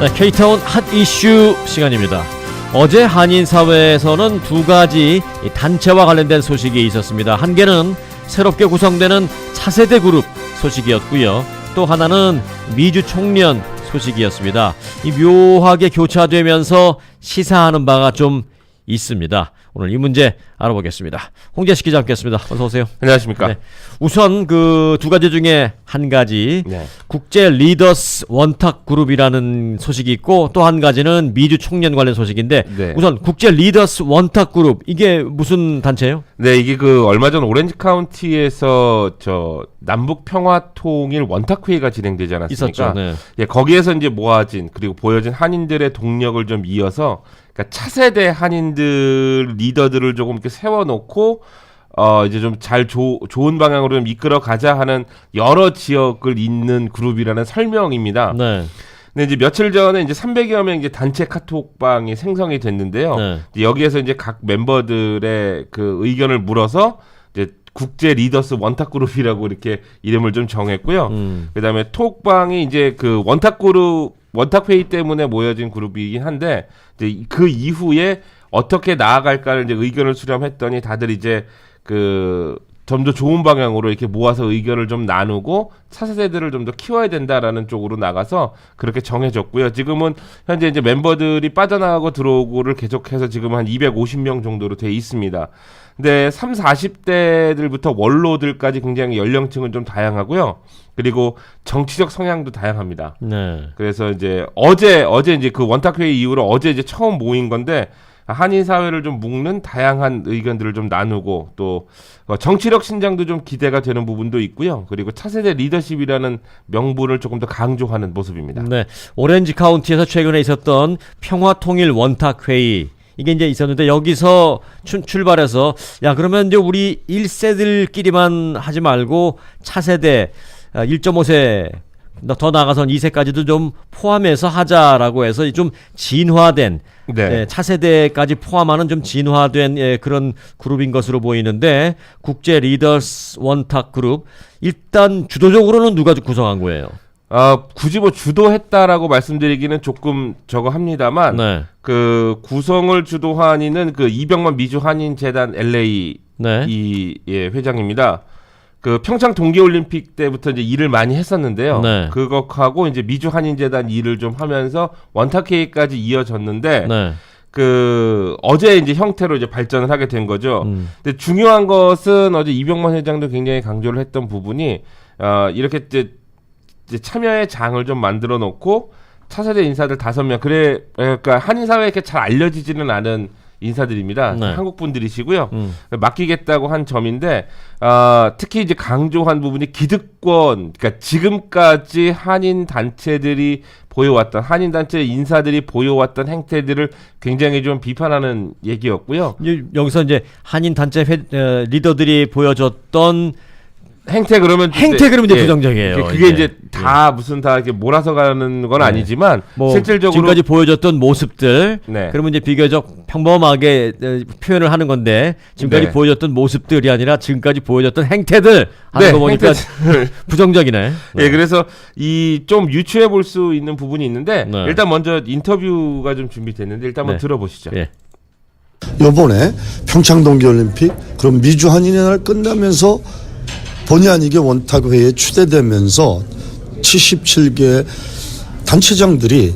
네, K타운 핫 이슈 시간입니다. 어제 한인사회에서는 두 가지 단체와 관련된 소식이 있었습니다. 한 개는 새롭게 구성되는 차세대 그룹 소식이었고요. 또 하나는 미주 총련 소식이었습니다. 이 묘하게 교차되면서 시사하는 바가 좀 있습니다. 오늘 이 문제 알아보겠습니다. 홍재식 기자 함께했습니다. 어서 오세요. 안녕하십니까. 네. 우선 그 두 가지 중에 한 가지 네. 국제 리더스 원탁 그룹이라는 소식이 있고 또 한 가지는 미주 총련 관련 소식인데 네. 우선 국제 리더스 원탁 그룹 이게 무슨 단체예요? 네, 이게 그 얼마 전 오렌지 카운티에서 저 남북 평화 통일 원탁 회의가 진행되지 않았습니까? 있었죠. 네. 예, 거기에서 이제 모아진 그리고 보여진 한인들의 동력을 좀 이어서 그러니까 차세대 한인들 리더들을 조금 이렇게 세워놓고 이제 좀 좋은 방향으로 좀 이끌어 가자 하는 여러 지역을 잇는 그룹이라는 설명입니다. 네. 근데 이제 며칠 전에 이제 300여 명 이제 단체 카톡방이 생성이 됐는데요. 네. 이제 여기에서 이제 각 멤버들의 그 의견을 물어서 이제 국제 리더스 원탁 그룹이라고 이렇게 이름을 좀 정했고요. 그다음에 톡방이 이제 그 원탁 그룹 원탁 회의 때문에 모여진 그룹이긴 한데 이제 그 이후에 어떻게 나아갈까를 이제 의견을 수렴했더니 다들 이제 그 좀 더 좋은 방향으로 이렇게 모아서 의견을 좀 나누고 차세대들을 좀 더 키워야 된다라는 쪽으로 나가서 그렇게 정해졌고요. 지금은 현재 이제 멤버들이 빠져나가고 들어오고를 계속해서 지금 한 250명 정도로 돼 있습니다. 근데 30, 40대들부터 원로들까지 굉장히 연령층은 좀 다양하고요. 그리고 정치적 성향도 다양합니다. 네. 그래서 이제 어제 이제 그 원탁 회의 이후로 어제 이제 처음 모인 건데 한인 사회를 좀 묶는 다양한 의견들을 좀 나누고 또 정치력 신장도 좀 기대가 되는 부분도 있고요. 그리고 차세대 리더십이라는 명분을 조금 더 강조하는 모습입니다. 네. 오렌지 카운티에서 최근에 있었던 평화통일 원탁 회의 이게 이제 있었는데 여기서 출발해서 야 그러면 이제 우리 1세들끼리만 하지 말고 차세대 1.5세 더 나아가선 2세까지도 좀 포함해서 하자라고 해서 좀 진화된 네. 차세대까지 포함하는 좀 진화된 그런 그룹인 것으로 보이는데 국제 리더스 원탁 그룹 일단 주도적으로는 누가 구성한 거예요? 굳이 뭐 주도했다라고 말씀드리기는 조금 저거 합니다만 네. 그 구성을 주도한 이는 그 이병만 미주 한인 재단 LA 네. 회장입니다. 그 평창 동계올림픽 때부터 이제 일을 많이 했었는데요. 네. 그거하고 이제 미주 한인재단 일을 좀 하면서 원탁회의까지 이어졌는데, 네. 그 어제 이제 형태로 이제 발전을 하게 된 거죠. 근데 중요한 것은 어제 이병만 회장도 굉장히 강조를 했던 부분이 이렇게 이제 참여의 장을 좀 만들어 놓고 차세대 인사들 5명 그러니까 한인 사회에 이렇게 잘 알려지지는 않은 인사들입니다. 네. 한국 분들이시고요. 맡기겠다고 한 점인데 특히 이제 강조한 부분이 기득권, 그러니까 지금까지 한인 단체들이 보여왔던 한인 단체 인사들이 보여왔던 행태들을 굉장히 좀 비판하는 얘기였고요. 여기서 이제 한인 단체 리더들이 보여줬던 행태 그러면 이제 부정적이에요. 그게 이제 다 무슨 다 이렇게 몰아서 가는 건 아니지만 뭐 실질적으로 지금까지 보여줬던 모습들 네. 그러면 이제 비교적 평범하게 표현을 하는 건데 지금까지 네. 보여줬던 모습들이 아니라 지금까지 보여줬던 행태들 하는 네, 거 보니까 부정적이네. 예, 그래서 이 좀 유추해 볼 수 있는 부분이 있는데 네. 일단 먼저 인터뷰가 좀 준비됐는데 일단 한번 네. 들어보시죠. 예. 요번에 평창 동계올림픽 그럼 미주 한인의 날 끝나면서 본의 아니게 원탁회의에 추대되면서 77개 단체장들이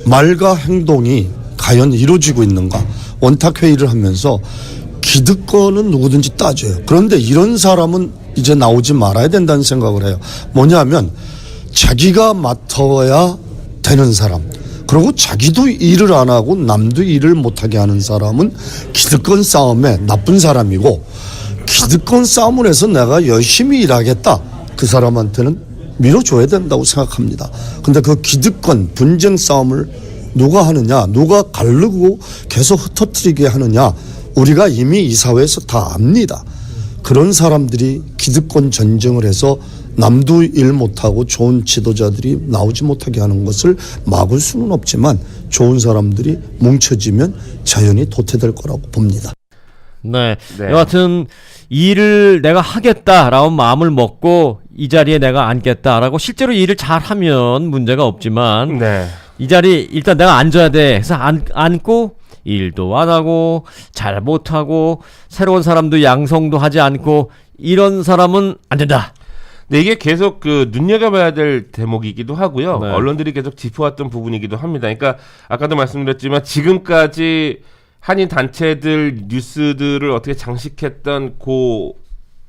말과 행동이 과연 이루어지고 있는가 원탁회의를 하면서 기득권은 누구든지 따져요. 그런데 이런 사람은 이제 나오지 말아야 된다는 생각을 해요. 뭐냐면 자기가 맡아야 되는 사람 그리고 자기도 일을 안 하고 남도 일을 못하게 하는 사람은 기득권 싸움에 나쁜 사람이고 기득권 싸움을 해서 내가 열심히 일하겠다. 그 사람한테는 밀어줘야 된다고 생각합니다. 근데 그 기득권, 분쟁 싸움을 누가 하느냐, 누가 가르고 계속 흩어뜨리게 하느냐, 우리가 이미 이 사회에서 다 압니다. 그런 사람들이 기득권 전쟁을 해서 남도 일 못하고 좋은 지도자들이 나오지 못하게 하는 것을 막을 수는 없지만 좋은 사람들이 뭉쳐지면 자연히 도태될 거라고 봅니다. 네. 네. 여하튼 일을 내가 하겠다라고 마음을 먹고 이 자리에 내가 앉겠다라고 실제로 일을 잘하면 문제가 없지만 네. 이 자리 일단 내가 앉아야 돼 해서 앉고 일도 안 하고 잘 못하고 새로운 사람도 양성도 하지 않고 이런 사람은 안 된다. 네, 이게 계속 그 눈여겨봐야 될 대목이기도 하고요. 네. 언론들이 계속 짚어왔던 부분이기도 합니다. 그러니까 아까도 말씀드렸지만 지금까지 한인 단체들 뉴스들을 어떻게 장식했던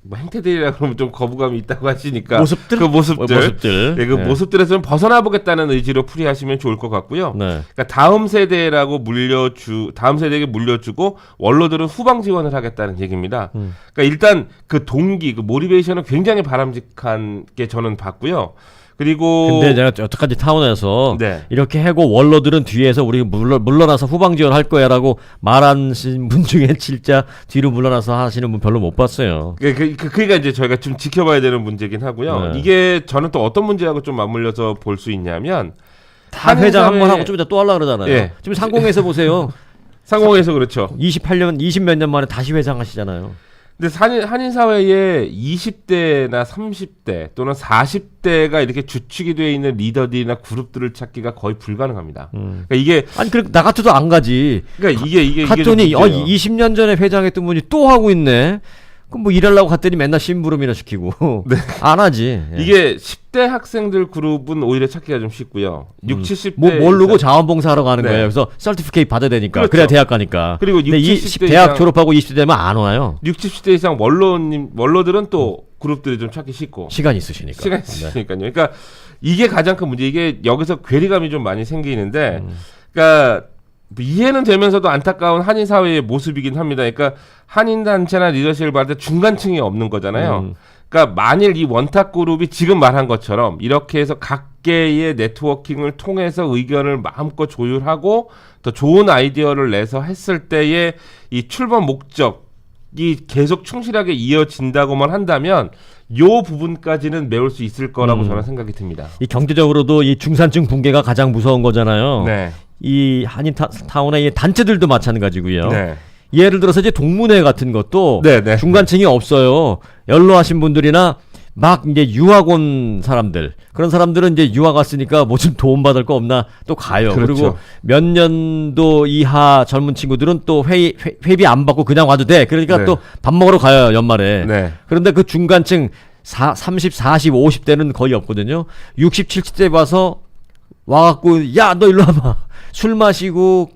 뭐 행태들이라 그러면 좀 거부감이 있다고 하시니까 모습들? 그 모습들, 네, 그 네. 모습들에서 좀 벗어나보겠다는 의지로 풀이하시면 좋을 것 같고요. 네. 그러니까 다음 세대에게 물려주고 원로들은 후방 지원을 하겠다는 얘기입니다. 그러니까 일단 그 동기, 그 모티베이션은 굉장히 바람직한 게 저는 봤고요. 그리고 근데 내가 여태까지 타운에서 네. 이렇게 하고 원로들은 뒤에서 우리 물러나서 후방 지원할 거야라고 말하신 분 중에 진짜 뒤로 물러나서 하시는 분 별로 못 봤어요. 그러니까 이제 저희가 좀 지켜봐야 되는 문제긴 하고요. 네. 이게 저는 또 어떤 문제하고 좀 맞물려서 볼 수 있냐면 다 회장 한 번 하고 좀 이따 또 하려고 그러잖아요. 예. 지금 상공에서 보세요. 상공에서 그렇죠. 20 몇 년 만에 다시 회장 하시잖아요. 근데 한인 사회에 20대나 30대 또는 40대가 이렇게 주축이 되어 있는 리더들이나 그룹들을 찾기가 거의 불가능합니다. 그러니까 이게 아니 나 같아도 안 가지. 그러니까 이게 갔더니 좀 문제예요. 20년 전에 회장했던 분이 또 하고 있네. 그럼 뭐 일하려고 갔더니 맨날 심부름이나 시키고 안 하지. 예. 이게 10대 학생들 그룹은 오히려 찾기가 좀 쉽고요. 60, 70대 뭐 모르고 자원봉사하러 가는 네. 거예요. 그래서 서티피케이트 받아야 되니까. 그렇죠. 그래야 대학 가니까. 그리고 근데 60, 70대 대학 이상- 졸업하고 20대 되면 안 와요. 60, 70대 이상 원로들은 또 그룹들이 좀 찾기 쉽고 시간 있으시니까. 시간이 네. 있으니까요. 그러니까 이게 가장 큰 문제. 이게 여기서 괴리감이 좀 많이 생기는데, 그러니까 이해는 되면서도 안타까운 한인 사회의 모습이긴 합니다. 그러니까 한인 단체나 리더십을 받을 때 중간층이 없는 거잖아요. 그러니까 만일 이 원탁 그룹이 지금 말한 것처럼 이렇게 해서 각계의 네트워킹을 통해서 의견을 마음껏 조율하고 더 좋은 아이디어를 내서 했을 때의 이 출범 목적이 계속 충실하게 이어진다고만 한다면 요 부분까지는 메울 수 있을 거라고 저는 생각이 듭니다. 이 경제적으로도 이 중산층 붕괴가 가장 무서운 거잖아요. 네. 이 한인 타운의 이 단체들도 마찬가지고요. 네. 예를 들어서 이제 동문회 같은 것도 네, 네. 중간층이 없어요. 연로하신 분들이나 막 이제 유학 온 사람들 그런 사람들은 이제 유학 왔으니까 뭐 좀 도움 받을 거 없나 또 가요. 그렇죠. 그리고 몇 년도 이하 젊은 친구들은 또 회비 안 받고 그냥 와도 돼. 그러니까 네. 또 밥 먹으러 가요 연말에. 네. 그런데 그 중간층 30, 40, 50대는 거의 없거든요. 60, 70대 와서 와갖고 야 너 일로 와봐. 술 마시고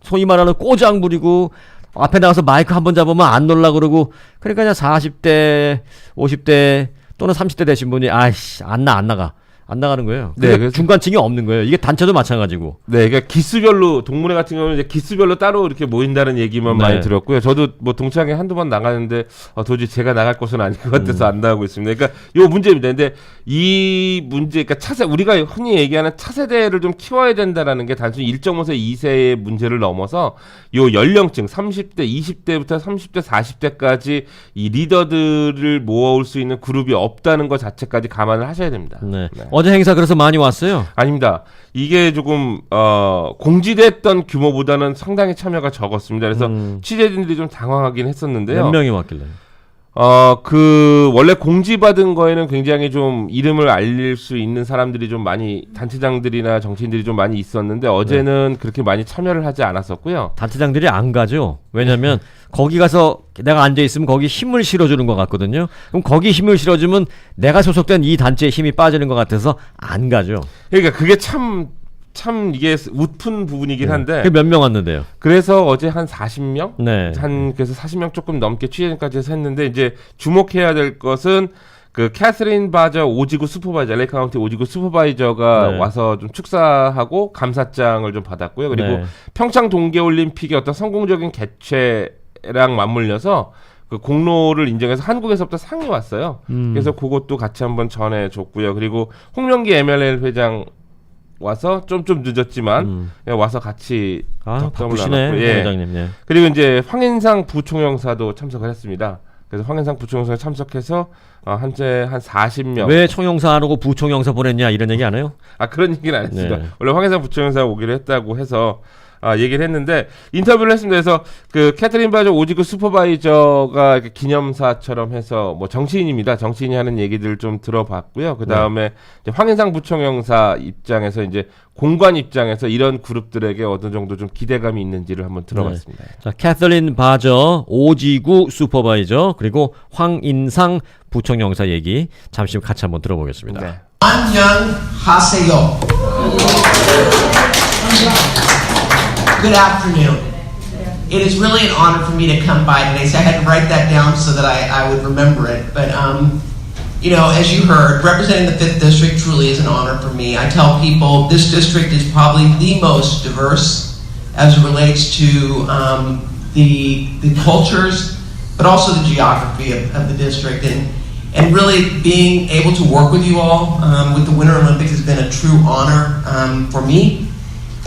소위 말하는 꼬장 부리고 앞에 나가서 마이크 한 번 잡으면 안 놀라 그러고 그러니까 그냥 40대 50대 또는 30대 되신 분이 아이씨 안 나가는 거예요. 네, 그러니까 그래서- 중간층이 없는 거예요. 이게 단체도 마찬가지고. 네, 그러니까 기수별로 동문회 같은 경우는 이제 기수별로 따로 이렇게 모인다는 얘기만 네. 많이 들었고요. 저도 뭐 동창회 한두 번 나가는데 도저히 제가 나갈 곳은 아닌 것 같아서 안 나가고 있습니다. 그러니까 요 문제입니다. 근데 이 문제, 그러니까 우리가 흔히 얘기하는 차세대를 좀 키워야 된다라는 게 단순히 1.5세, 2세의 문제를 넘어서 요 연령층 30대, 20대부터 30대, 40대까지 이 리더들을 모아올 수 있는 그룹이 없다는 것 자체까지 감안을 하셔야 됩니다. 네. 네. 어제 행사 그래서 많이 왔어요. 아닙니다. 이게 조금 공지됐던 규모보다는 상당히 참여가 적었습니다. 그래서 취재진들이 좀 당황하긴 했었는데요. 몇 명이 왔길래. 원래 공지받은 거에는 굉장히 좀 이름을 알릴 수 있는 사람들이 좀 많이, 단체장들이나 정치인들이 좀 많이 있었는데 어제는 그렇게 많이 참여를 하지 않았었고요. 단체장들이 안 가죠. 왜냐면 거기 가서 내가 앉아 있으면 거기 힘을 실어주는 것 같거든요. 그럼 거기 힘을 실어주면 내가 소속된 이 단체에 힘이 빠지는 것 같아서 안 가죠. 그러니까 그게 참 이게 웃픈 부분이긴 한데, 몇 명 왔는데요. 그래서 어제 한 40명? 네. 그래서 40명 조금 넘게 취재진까지 해서 했는데, 이제 주목해야 될 것은 그 캐서린 바저 오지구 슈퍼바이저, LA 카운티 오지구 슈퍼바이저가 네. 와서 좀 축사하고 감사장을 좀 받았고요. 그리고 네. 평창 동계올림픽의 어떤 성공적인 개최랑 맞물려서 그 공로를 인정해서 한국에서부터 상이 왔어요. 그래서 그것도 같이 한번 전해줬고요. 그리고 홍명기 MLL 회장 와서 좀 늦었지만 그냥 와서 같이 덕담을 바쁘시네, 나눴고, 예. 회장님. 예. 그리고 이제 황인상 부총영사도 참석을 했습니다. 그래서 황인상 부총영사가 참석해서 한째 한 40명. 왜 총영사 안 오고 부총영사 보냈냐 이런 얘기 안 해요? 그런 얘기는 안 했습니다. 네. 원래 황인상 부총영사가 오기로 했다고 해서 얘기를 했는데 인터뷰를 했습니다. 그래서 그 캐서린 바저 오지구 슈퍼바이저가 기념사처럼 해서 뭐 정치인입니다. 정치인이 하는 얘기들 좀 들어봤고요. 그 다음에 황인상 부총영사 입장에서 이제 공관 입장에서 이런 그룹들에게 어느 정도 좀 기대감이 있는지를 한번 들어봤습니다. 네. 자, 캐서린 바저 오지구 슈퍼바이저 그리고 황인상 부총영사 얘기 잠시 같이 한번 들어보겠습니다. 네. 안녕하세요. Good afternoon. It is really an honor for me to come by today. So I had to write that down so that I would remember it. But you know, as you heard, representing the 5th District truly is an honor for me. I tell people this district is probably the most diverse as it relates to the cultures, but also the geography of the district. And really being able to work with you all with the Winter Olympics has been a true honor for me.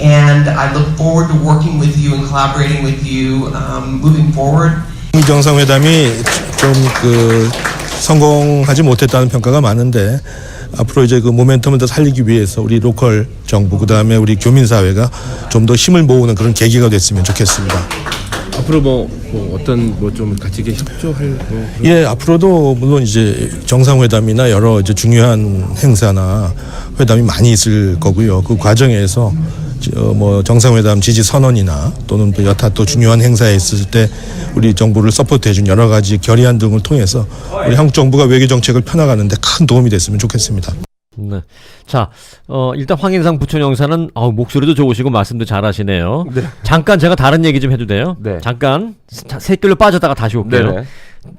And I look forward to working with you and collaborating with you moving forward. 이 정상회담이 좀 성공하지 못했다는 평가가 많은데 앞으로 이제 그 모멘텀을 더 살리기 위해서 우리 로컬 정부 그다음에 우리 교민사회가 좀 더 힘을 모으는 그런 계기가 됐으면 좋겠습니다. 앞으로 어떤 좀 같이 협조할 예, 앞으로도 물론 이제 정상회담이나 여러 이제 중요한 행사나 회담이 많이 있을 거고요. 그 과정에서 정상회담 지지 선언이나 또는 또 여타 또 중요한 행사에 있을 때 우리 정부를 서포트해준 여러 가지 결의안 등을 통해서 우리 한국 정부가 외교 정책을 펴나가는데 큰 도움이 됐으면 좋겠습니다. 네. 자, 일단 황인상 부총영사는 목소리도 좋으시고 말씀도 잘하시네요. 네. 잠깐 제가 다른 얘기 좀 해도 돼요? 네. 잠깐 샛길로 빠졌다가 다시 올게요. 네네.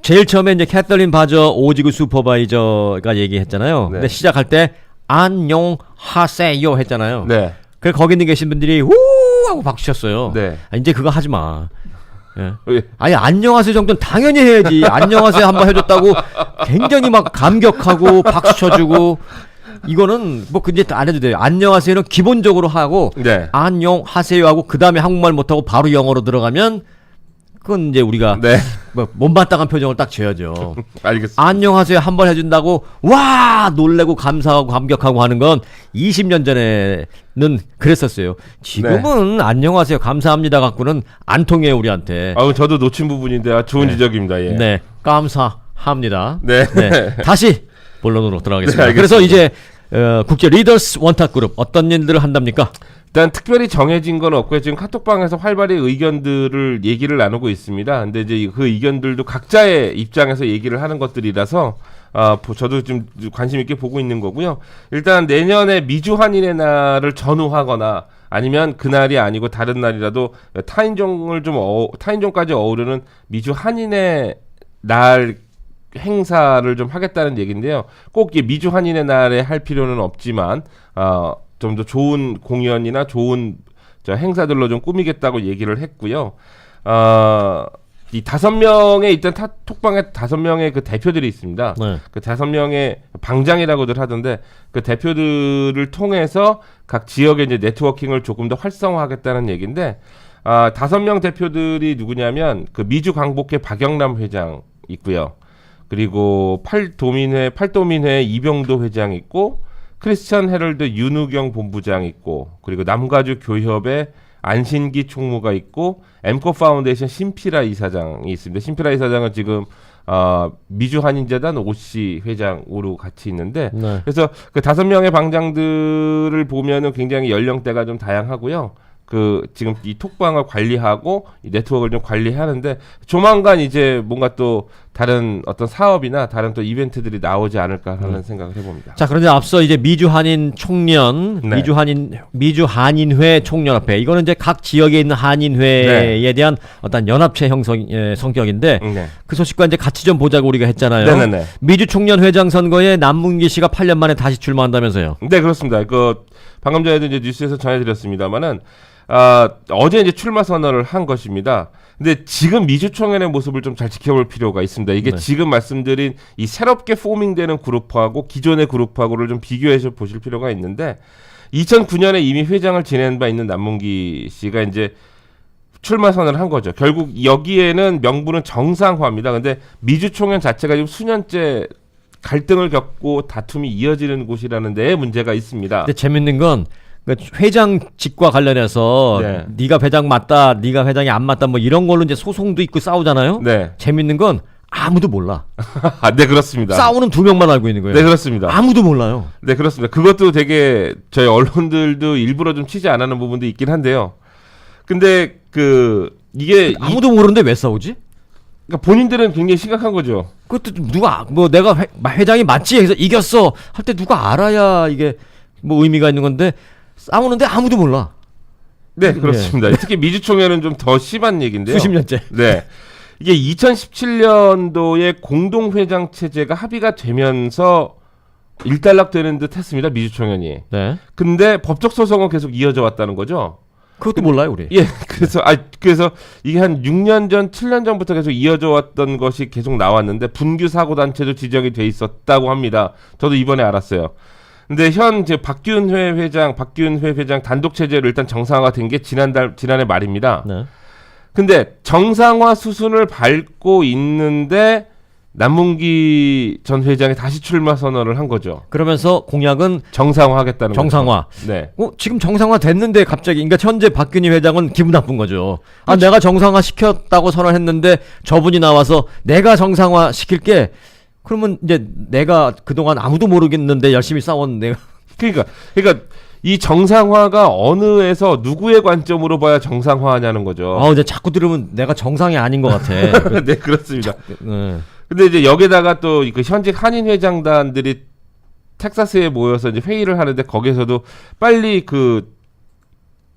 제일 처음에 이제 캐서린 바저 오지구 슈퍼바이저가 얘기했잖아요. 네. 근데 시작할 때 안녕하세요 했잖아요. 네. 그래 거기 있는 계신 분들이 우 하고 박수 쳤어요. 네. 이제 그거 하지 마. 예. 예. 아니 안녕하세요 정도는 당연히 해야지. 안녕하세요 한번 해줬다고 굉장히 막 감격하고 박수 쳐주고 이거는 뭐 근데 안 해도 돼요. 안녕하세요는 기본적으로 하고 네. 안녕하세요 하고 그 다음에 한국말 못하고 바로 영어로 들어가면 그건 이제 우리가 네. 뭐 못마땅한 표정을 딱 지어야죠. 알겠습니다. 안녕하세요 한 번 해준다고 와 놀래고 감사하고 감격하고 하는 건 20년 전에는 그랬었어요. 지금은 네. 안녕하세요 감사합니다 갖고는 안 통해요 우리한테. 저도 놓친 부분인데 좋은 지적입니다. 예. 네 감사합니다. 네. 다시 본론으로 들어가겠습니다. 네, 그래서 이제 국제 리더스 원탁 그룹 어떤 일들을 한답니까? 일단 특별히 정해진 건 없고요. 지금 카톡방에서 활발히 의견들을 얘기를 나누고 있습니다. 근데 이제 그 의견들도 각자의 입장에서 얘기를 하는 것들이라서 저도 좀 관심 있게 보고 있는 거고요. 일단 내년에 미주 한인의 날을 전후하거나 아니면 그날이 아니고 다른 날이라도 타인종까지 어우르는 미주 한인의 날 행사를 좀 하겠다는 얘기인데요. 꼭 미주 한인의 날에 할 필요는 없지만 좀 더 좋은 공연이나 좋은 행사들로 좀 꾸미겠다고 얘기를 했고요. 이 5명의 일단 톡방에 5명의 그 대표들이 있습니다. 네. 그 5명의 방장이라고들 하던데 그 대표들을 통해서 각 지역의 이제 네트워킹을 조금 더 활성화하겠다는 얘기인데 5명 대표들이 누구냐면 그 미주 광복회 박영남 회장 있고요. 그리고 팔도민회 이병도 회장 있고 크리스천 헤럴드 윤우경 본부장 있고 그리고 남가주 교협의 안신기 총무가 있고 엠코 파운데이션 신피라 이사장이 있습니다. 신피라 이사장은 지금 미주 한인재단 오씨 회장으로 같이 있는데 네. 그래서 그 5명의 방장들을 보면은 굉장히 연령대가 좀 다양하고요. 지금 이 톡방을 관리하고 이 네트워크를 좀 관리하는데 조만간 이제 뭔가 또 다른 어떤 사업이나 다른 또 이벤트들이 나오지 않을까 하는 생각을 해봅니다. 자, 그런데 앞서 이제 미주 한인 총련, 네. 미주 한인회 총연합회 이거는 이제 각 지역에 있는 한인회에 네. 대한 어떤 연합체 형성의 성격인데 네. 그 소식과 이제 같이 좀 보자고 우리가 했잖아요. 네네네. 미주 총련 회장 선거에 남문기 씨가 8년 만에 다시 출마한다면서요. 네, 그렇습니다. 방금 전에도 이제 뉴스에서 전해드렸습니다만은 어제 이제 출마 선언을 한 것입니다. 근데 지금 미주총연의 모습을 좀 잘 지켜볼 필요가 있습니다. 이게 네. 지금 말씀드린 이 새롭게 포밍되는 그룹하고 기존의 그룹하고를 좀 비교해서 보실 필요가 있는데 2009년에 이미 회장을 지낸 바 있는 남문기 씨가 이제 출마 선언을 한 거죠. 결국 여기에는 명분은 정상화입니다. 근데 미주총연 자체가 지금 수년째 갈등을 겪고 다툼이 이어지는 곳이라는 데에 문제가 있습니다. 근데 재밌는 건 그 회장직과 관련해서 네. 네가 회장 맞다, 네가 회장이 안 맞다 뭐 이런 걸로 이제 소송도 있고 싸우잖아요. 네. 재밌는 건 아무도 몰라. 아, 네, 그렇습니다. 싸우는 두 명만 알고 있는 거예요. 네, 그렇습니다. 아무도 몰라요. 네, 그렇습니다. 그것도 되게 저희 언론들도 일부러 좀 취재 안 하는 부분도 있긴 한데요. 근데 이게 아무도 모르는데 왜 싸우지? 그러니까 본인들은 굉장히 심각한 거죠. 그것도 누가 뭐 내가 회장이 맞지 해서 이겼어 할 때 누가 알아야 이게 뭐 의미가 있는 건데 싸우는데 아무도 몰라. 네, 그렇습니다. 특히 미주총회는 좀 더 심한 얘기인데요. 수십 년째. 네. 이게 2017년도에 공동회장 체제가 합의가 되면서 일단락되는 듯 했습니다. 미주총회니. 네. 근데 법적 소송은 계속 이어져 왔다는 거죠. 그것도 몰라요, 우리. 예, 그래서 이게 한 6년 전, 7년 전부터 계속 이어져 왔던 것이 계속 나왔는데 분규 사고 단체도 지정이 돼 있었다고 합니다. 저도 이번에 알았어요. 근데 현 이제 박균회 회장 단독 체제로 일단 정상화가 된 게 지난해 말입니다. 네. 근데 정상화 수순을 밟고 있는데 남문기 전 회장이 다시 출마 선언을 한 거죠. 그러면서 공약은 정상화하겠다는 정상화. 거죠. 네. 지금 정상화 됐는데 갑자기 그러니까 현재 박균희 회장은 기분 나쁜 거죠. 아, 내가 정상화 시켰다고 선언했는데 저분이 나와서 내가 정상화 시킬게. 그러면 이제 내가 그동안 아무도 모르겠는데 열심히 싸웠 내가. 그러니까 이 정상화가 어느에서 누구의 관점으로 봐야 정상화하냐는 거죠. 이제 자꾸 들으면 내가 정상이 아닌 것 같아. 네, 그렇습니다. 네. 근데 이제 여기다가 또 그 현직 한인 회장단들이 텍사스에 모여서 이제 회의를 하는데 거기서도 빨리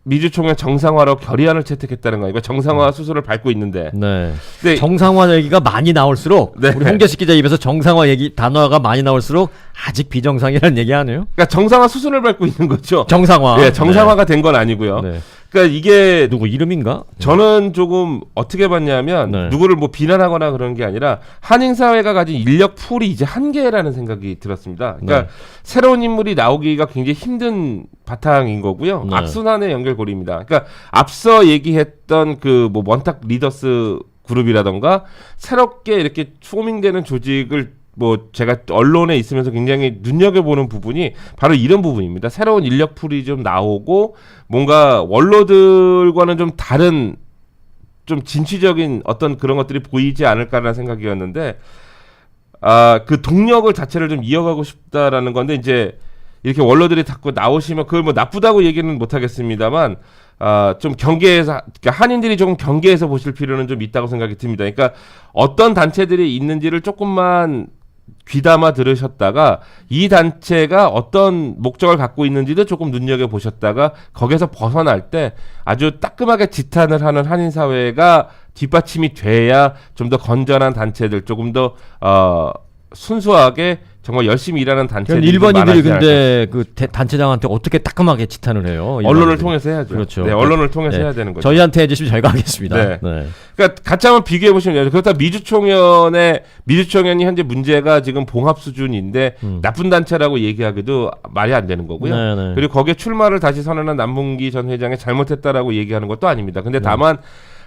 미주총회 정상화로 결의안을 채택했다는 거예요. 그러니까 정상화 수순을 밟고 있는데. 네. 네. 정상화 얘기가 많이 나올수록 네. 우리 홍재식 기자 입에서 정상화 얘기 단어가 많이 나올수록 아직 비정상이라는 얘기 아니에요? 그러니까 정상화 수순을 밟고 있는 거죠. 정상화. 네, 정상화가 된 건 아니고요. 네. 그러니까 이게 누구 이름인가? 저는 조금 어떻게 봤냐면 네. 누구를 뭐 비난하거나 그런 게 아니라 한인 사회가 가진 인력 풀이 이제 한계라는 생각이 들었습니다. 그러니까 네. 새로운 인물이 나오기가 굉장히 힘든 바탕인 거고요. 네. 악순환의 연결고리입니다. 그러니까 앞서 얘기했던 뭐 원탁 리더스 그룹이라던가 새롭게 이렇게 포밍되는 조직을 뭐 제가 언론에 있으면서 굉장히 눈여겨보는 부분이 바로 이런 부분입니다. 새로운 인력풀이 좀 나오고 뭔가 원로들과는 좀 다른 좀 진취적인 어떤 그런 것들이 보이지 않을까라는 생각이었는데 그 동력을 자체를 좀 이어가고 싶다라는 건데 이제 이렇게 원로들이 자꾸 나오시면 그걸 뭐 나쁘다고 얘기는 못하겠습니다만 좀 경계해서 그러니까 한인들이 조금 경계해서 보실 필요는 좀 있다고 생각이 듭니다. 그러니까 어떤 단체들이 있는지를 조금만 귀담아 들으셨다가 이 단체가 어떤 목적을 갖고 있는지도 조금 눈여겨보셨다가 거기서 벗어날 때 아주 따끔하게 지탄을 하는 한인사회가 뒷받침이 돼야 좀 더 건전한 단체들 조금 더 순수하게 정말 열심히 일하는 단체들이 일반인들이 근데 단체장한테 어떻게 따끔하게 지탄을 해요? 언론을 일반인들이. 통해서 해야죠. 그렇죠. 네, 언론을 통해서 네. 해야 되는 거죠. 저희한테 해주시면 저희가 하겠습니다. 네. 네. 그러니까 같이 한번 비교해 보시면 돼요. 그렇다 미주총연이 현재 문제가 지금 봉합 수준인데 나쁜 단체라고 얘기하기도 말이 안 되는 거고요. 네, 네. 그리고 거기에 출마를 다시 선언한 남문기 전 회장이 잘못했다라고 얘기하는 것도 아닙니다. 근데 네. 다만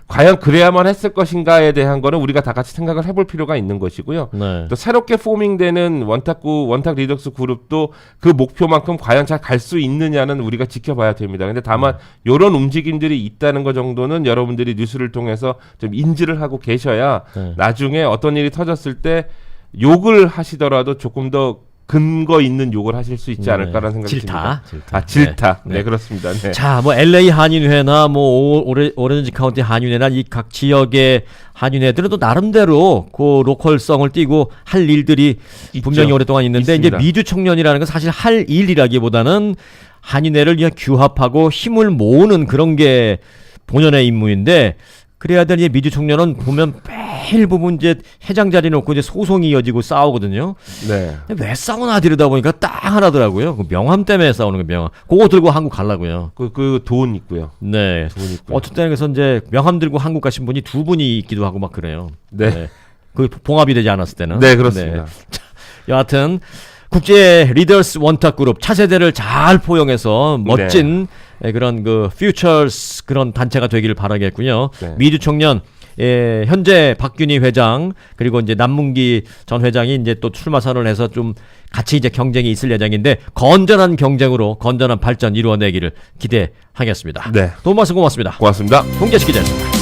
과연 그래야만 했을 것인가에 대한 거는 우리가 다 같이 생각을 해볼 필요가 있는 것이고요. 네. 또 새롭게 포밍되는 원탁 리더스 그룹도 그 목표만큼 과연 잘 갈 수 있느냐는 우리가 지켜봐야 됩니다. 근데 다만 이런 움직임들이 있다는 것 정도는 여러분들이 뉴스를 통해서 좀 인지를 하고 계셔야 네. 나중에 어떤 일이 터졌을 때 욕을 하시더라도 조금 더 근거 있는 욕을 하실 수 있지 않을까라는 생각이 듭니다. 질타. 네. 네, 그렇습니다. 네. 자, 뭐 LA 한인회나 뭐 오렌지 카운티 한인회나 이 각 지역의 한인회들은 또 나름대로 그 로컬성을 띠고 할 일들이 분명히 오랫동안 있는데 있습니다. 이제 미주 청년이라는 건 사실 할 일이라기보다는 한인회를 그냥 규합하고 힘을 모으는 그런 게 본연의 임무인데 그래야 되니 미주 청년은 보면 매일 보면 이제 회장 자리 놓고 이제 소송이 이어지고 싸우거든요. 네. 왜 싸우나 들여다보니까 딱 하나더라고요. 그 명함 때문에 싸우는 거 명함. 그거 들고 한국 가려고요. 그 돈 있고요. 네. 돈 있고요. 어쨌든 그래서 이제 명함 들고 한국 가신 분이 두 분이 있기도 하고 막 그래요. 네. 그 봉합이 되지 않았을 때는. 네, 그렇습니다. 자, 여하튼 국제 리더스 원탁 그룹 차세대를 잘 포용해서 멋진 그런 그 퓨처스 그런 단체가 되기를 바라겠고요. 네. 미주 청년 현재 박균희 회장 그리고 이제 남문기 전 회장이 이제 또 출마 선언을 해서 좀 같이 이제 경쟁이 있을 예정인데 건전한 경쟁으로 건전한 발전 이루어내기를 기대하겠습니다. 네. 도움 말씀 고맙습니다. 고맙습니다. 홍재식 기자였습니다.